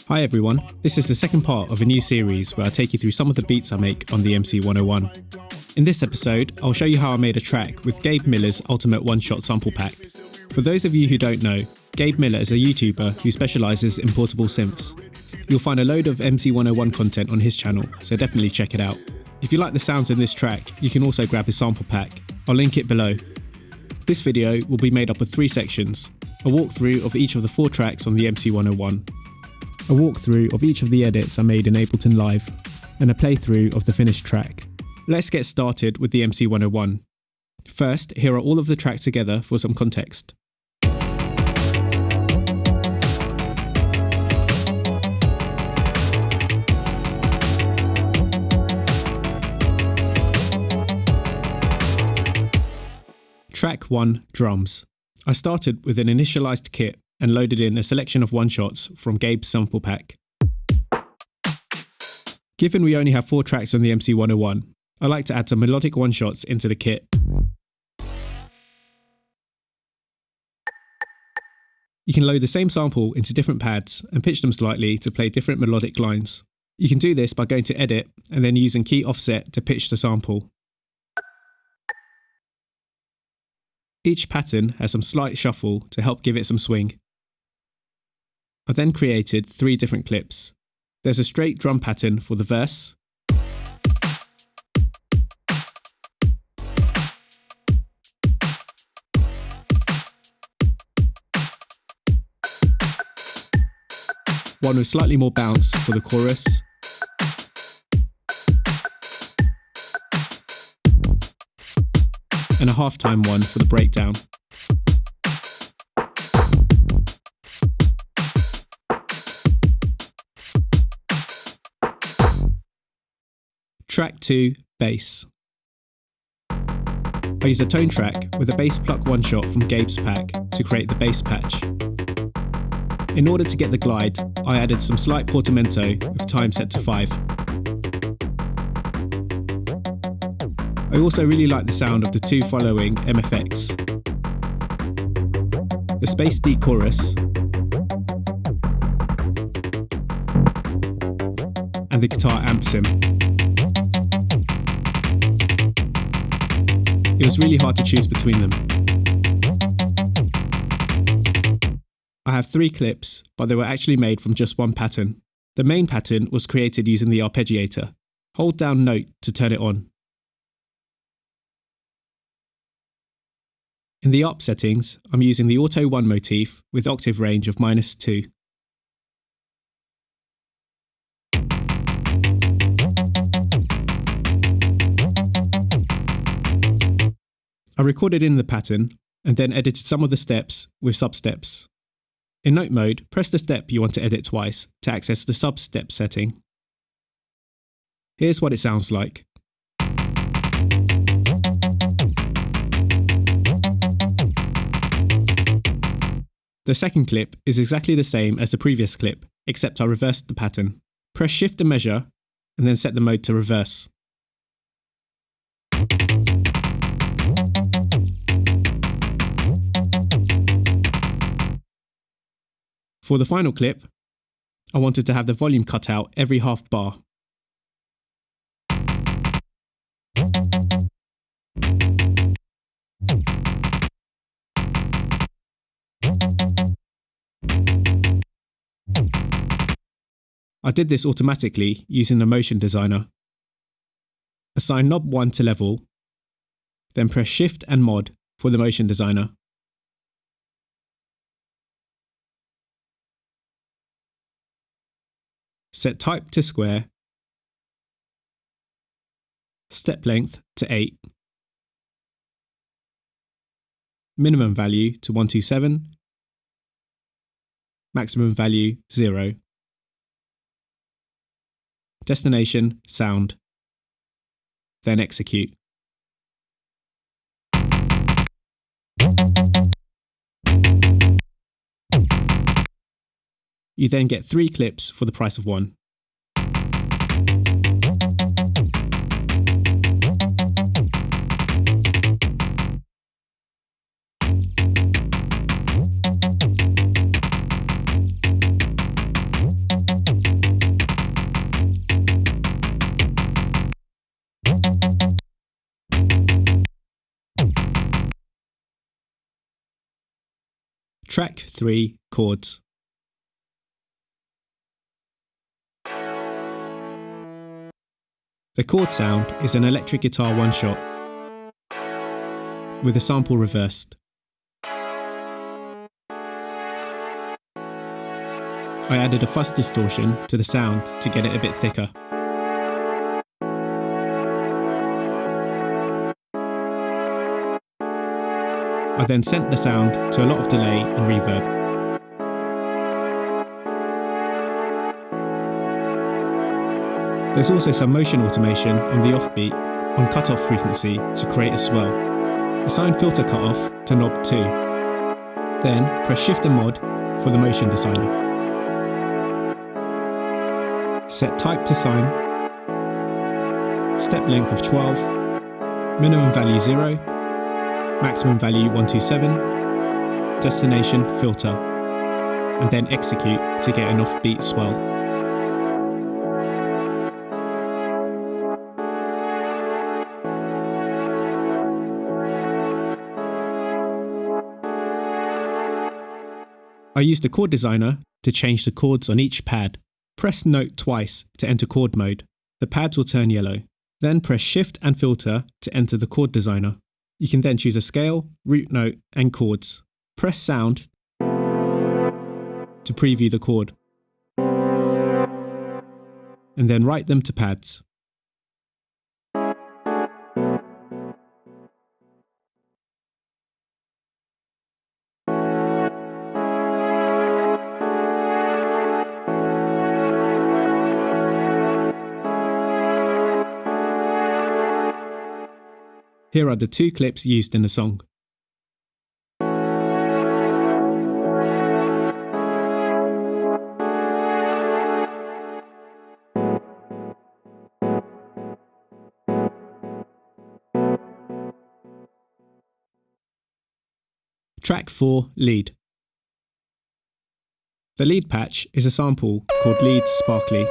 Hi everyone, this is the second part of a new series where I take you through some of the beats I make on the MC-101. In this episode, I'll show you how I made a track with Gabe Miller's Ultimate One-Shot Sample Pack. For those of you who don't know, Gabe Miller is a YouTuber who specialises in portable synths. You'll find a load of MC-101 content on his channel, so definitely check it out. If you like the sounds in this track, you can also grab his sample pack. I'll link it below. This video will be made up of 3 sections: a walkthrough of each of the 4 tracks on the MC-101, a walkthrough of each of the edits I made in Ableton Live, and a playthrough of the finished track. Let's get started with the MC-101. First, here are all of the tracks together for some context. Track 1, Drums. I started with an initialized kit and loaded in a selection of one-shots from Gabe's sample pack. Given we only have 4 tracks on the MC-101, I like to add some melodic one-shots into the kit. You can load the same sample into different pads and pitch them slightly to play different melodic lines. You can do this by going to Edit and then using key offset to pitch the sample. Each pattern has some slight shuffle to help give it some swing. I've then created 3 different clips. There's a straight drum pattern for the verse, one with slightly more bounce for the chorus, and a halftime one for the breakdown. Track 2, Bass. I used a tone track with a bass pluck one-shot from Gabe's pack to create the bass patch. In order to get the glide, I added some slight portamento with time set to 5. I also really like the sound of the 2 following MFX. The Space D chorus and the guitar amp sim. It was really hard to choose between them. I have 3 clips, but they were actually made from just one pattern. The main pattern was created using the arpeggiator. Hold down Note to turn it on. In the ARP settings, I'm using the Auto 1 motif with octave range of -2. I recorded in the pattern and then edited some of the steps with sub-steps. In Note mode, press the step you want to edit twice to access the sub-step setting. Here's what it sounds like. The second clip is exactly the same as the previous clip, except I reversed the pattern. Press Shift to measure, and then set the mode to reverse. For the final clip, I wanted to have the volume cut out every half bar. I did this automatically using the motion designer. Assign knob 1 to level, then press Shift and Mod for the motion designer. Set type to square, step length to 8, minimum value to 127, maximum value 0. Destination, sound. Then execute. You then get 3 clips for the price of 1. Track 3, Chords. The chord sound is an electric guitar one-shot with a sample reversed. I added a fuzz distortion to the sound to get it a bit thicker. I then sent the sound to a lot of delay and reverb. There's also some motion automation on the offbeat on cutoff frequency to create a swell. Assign filter cutoff to knob 2. Then press Shift and Mod for the motion designer. Set type to sine, step length of 12, minimum value 0, maximum value 127, destination filter, and then execute to get an offbeat swell. I used the chord designer to change the chords on each pad. Press Note twice to enter chord mode. The pads will turn yellow. Then press Shift and Filter to enter the chord designer. You can then choose a scale, root note, and chords. Press Sound to preview the chord. And then write them to pads. Here are the 2 clips used in the song. Track 4, Lead. The lead patch is a sample called Lead Sparkly.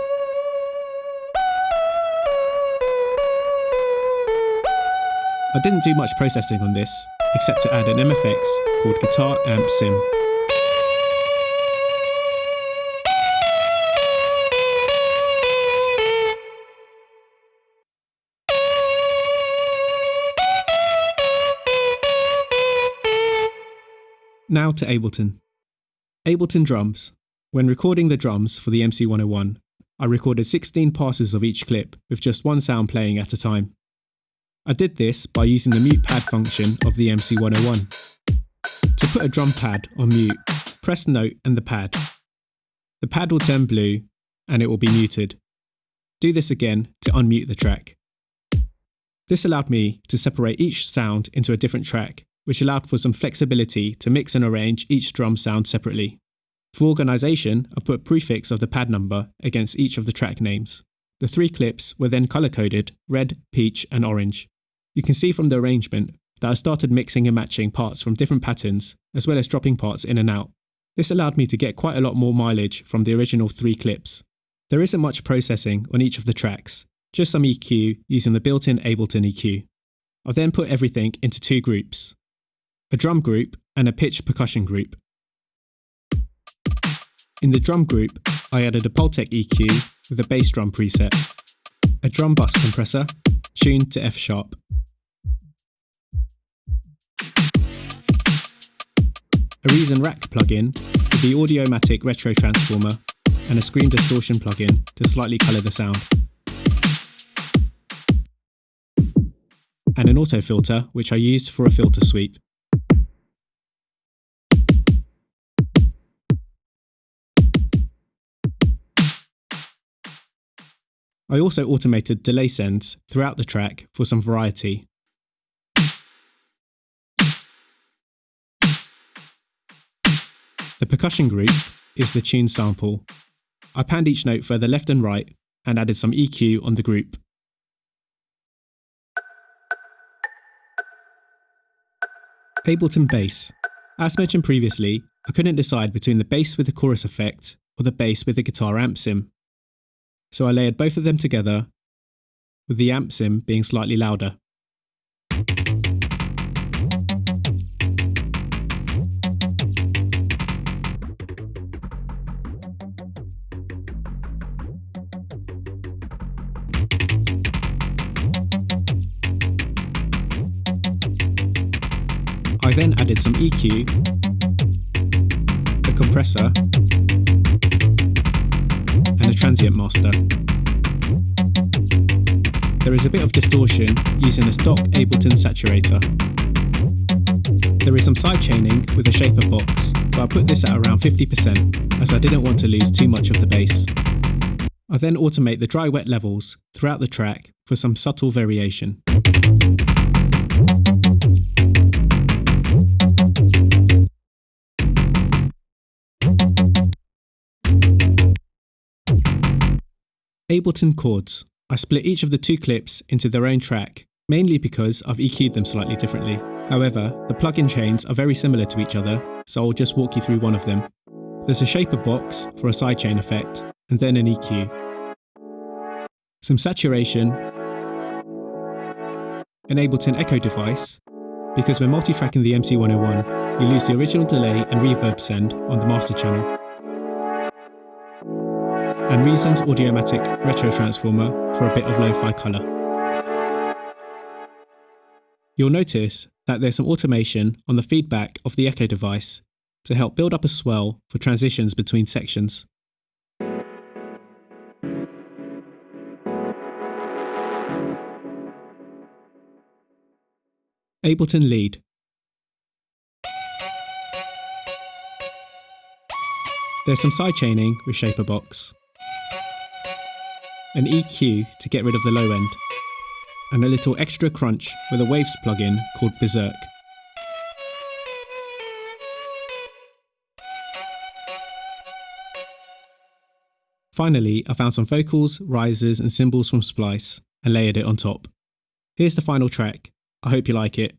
I didn't do much processing on this, except to add an MFX called Guitar Amp Sim. Now to Ableton. Ableton drums. When recording the drums for the MC-101, I recorded 16 passes of each clip with just one sound playing at a time. I did this by using the mute pad function of the MC-101. To put a drum pad on mute, press Note and the pad. The pad will turn blue and it will be muted. Do this again to unmute the track. This allowed me to separate each sound into a different track, which allowed for some flexibility to mix and arrange each drum sound separately. For organisation, I put a prefix of the pad number against each of the track names. The 3 clips were then colour-coded red, peach and orange. You can see from the arrangement that I started mixing and matching parts from different patterns, as well as dropping parts in and out. This allowed me to get quite a lot more mileage from the original 3 clips. There isn't much processing on each of the tracks, just some EQ using the built-in Ableton EQ. I then put everything into 2 groups, a drum group and a pitch percussion group. In the drum group, I added a Pultec EQ with a bass drum preset, a drum bus compressor tuned to F sharp, a Reason Rack plugin with the Audiomatic Retro Transformer, and a Screen Distortion plugin to slightly colour the sound, and an auto filter which I used for a filter sweep. I also automated delay sends throughout the track for some variety. The percussion group is the tune sample. I panned each note further left and right and added some EQ on the group. Ableton bass. As mentioned previously, I couldn't decide between the bass with the chorus effect or the bass with the guitar amp sim. So I layered both of them together, with the amp sim being slightly louder. I then added some EQ, a compressor, and a transient master. There is a bit of distortion using a stock Ableton saturator. There is some sidechaining with a shaper box, but I put this at around 50% as I didn't want to lose too much of the bass. I then automate the dry-wet levels throughout the track for some subtle variation. Ableton Chords. I split each of the two clips into their own track, mainly because I've EQ'd them slightly differently. However, the plugin chains are very similar to each other, so I'll just walk you through one of them. There's a shaper box for a sidechain effect, and then an EQ. Some saturation, an Ableton echo device, because when multi-tracking the MC-101, you lose the original delay and reverb send on the master channel. And Reason's Audiomatic Retro Transformer for a bit of lo-fi colour. You'll notice that there's some automation on the feedback of the echo device to help build up a swell for transitions between sections. Ableton Lead. There's some sidechaining with shaper box, an EQ to get rid of the low end, and a little extra crunch with a Waves plugin called Berserk. Finally, I found some vocals, risers and cymbals from Splice and layered it on top. Here's the final track. I hope you like it.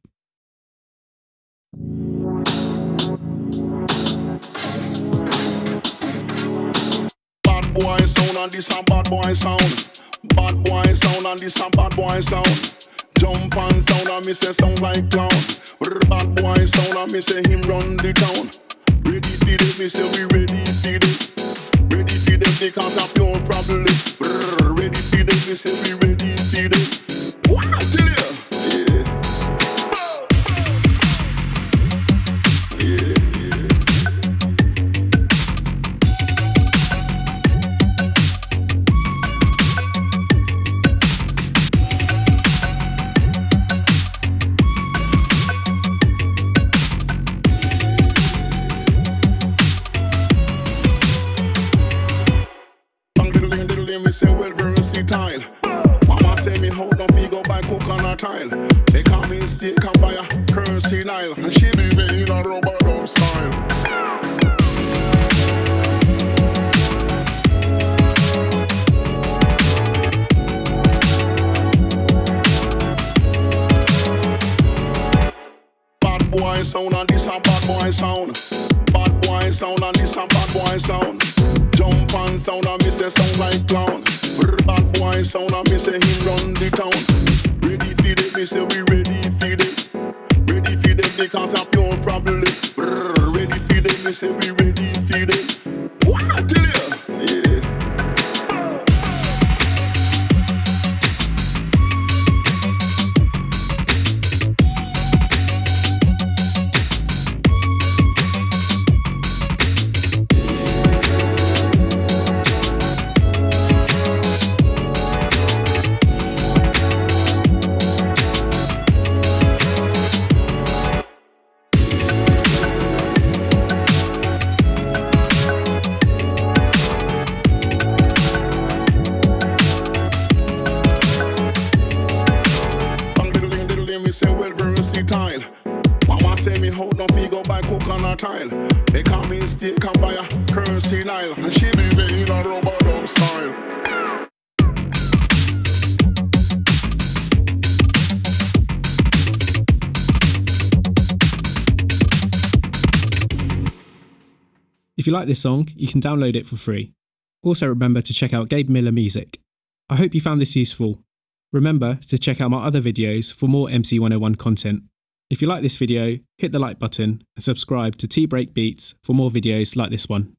Bad boy sound and this a bad boy sound. Bad boy sound and this a bad boy sound. Jump and sound and me say sound like clown. Bad boy sound and me say him run the town. Ready for this, me say we ready for this. Ready for this because of your problem. Ready for this, me say we ready for this. What I tell you? Me say well versatile. Mama say me hold on fi go buy coconut tile. They call me steak and buy a currency Nile. And she be in a rubber dub style. Bad boy sound and this a bad boy sound. Bad boy sound and this a bad boy sound. Jump and sound and me say sound like clown. Bad boy sound and me say him run the town. Ready for this, me say we ready for this. Ready for this because of your problem. Ready for this, me say we ready for this. What I tell you? Yeah. Say well versatile. Mama say me hold on fi go buy coconut tile. They call me steak and buy a currency Nile. And she be in a rubber dub style. If you like this song, you can download it for free. Also remember to check out Gabe Miller Music. I hope you found this useful. Remember to check out my other videos for more MC-101 content. If you like this video, hit the like button and subscribe to T-Break Beats for more videos like this one.